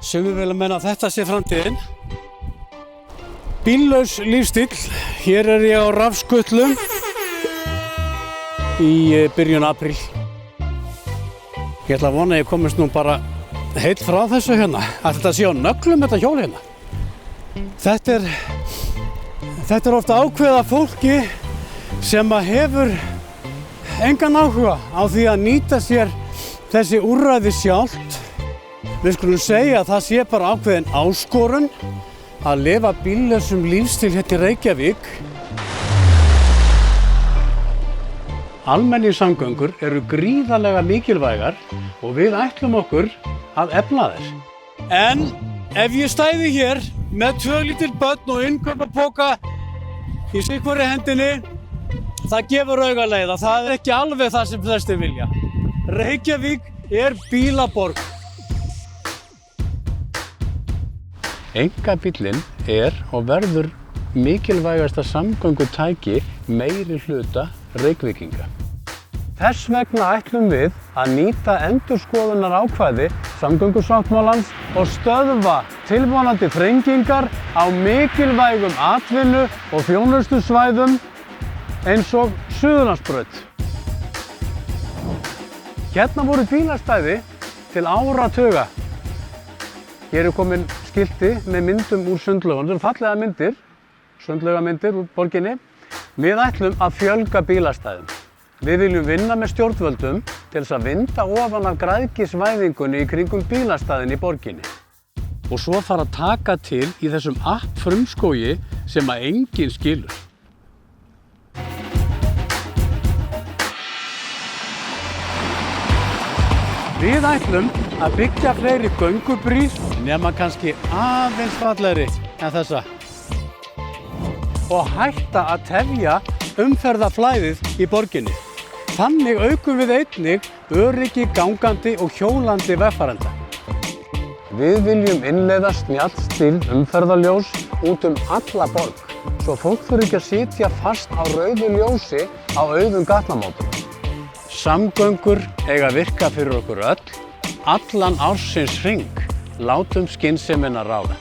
Sumir vilja meina að þetta sé framtíðin. Bíllaus lífstíll. Hér er ég á rafskutlu í byrjun apríl. Ég ætla að vona að ég komist nú bara heill frá þessu hérna. Að þetta sé á nöglum þetta hjól hérna. Þetta er ofta ákveða fólki sem að hefur engan áhuga á því að nýta sér þessi úrræði sjálft. Við skulum segja að það sé bara ákveðin áskorun að lifa bíllausum lífstíl hérna í Reykjavík. Almenningssamgöngur eru gríðarlega mikilvægar og við ætlum okkur að efla þær. En ef ég stæði hér með 2 lítil börn og innkaupapoka í sikvorri hendinni, það gefur augaleið að það er ekki alveg það sem flestir vilja. Reykjavík er bílaborg. Einkabíllinn er og verður mikilvægasta samgöngutæki meiri hluta Reykvíkinga. Þess vegna ætlum við að nýta endurskoðunarákvæði samgöngusáttmálans og stöðva tilvonandi þrengingar á mikilvægum atvinnu- og þjónustusvæðum eins og Suðurlandsbraut. Hérna voru bílastæði til áratuga. Hér er komin skilti með myndum úr sundlaugunum, þetta eru fallega myndir, sundlaugamyndir úr borginni. Við ætlum að fjölga bílastæðum. Við viljum vinna með stjórnvöldum til þess að vinda ofan af græðgisvæðingunni í kringum bílastæðin í borginni. Og svo fara að taka til í þessum frumskógi sem að enginn skilur. Við ætlum að byggja fleiri göngubrýr nema kannski aðeins fallegri en þessa. Og hætta að tefja umferðarflæðið í borginni. Þannig aukum við einnig öryggi gangandi og hjólandi vegfarenda. Við viljum innleiða snjallstýrð umferðarljós út alla borg, svo fólk þurfi ekki að sitja fast á rauðu ljósi á auðum gatnamótum. Samgöngur eiga að virka fyrir okkur öll, allan ársins hring. Látum skynsemina ráða.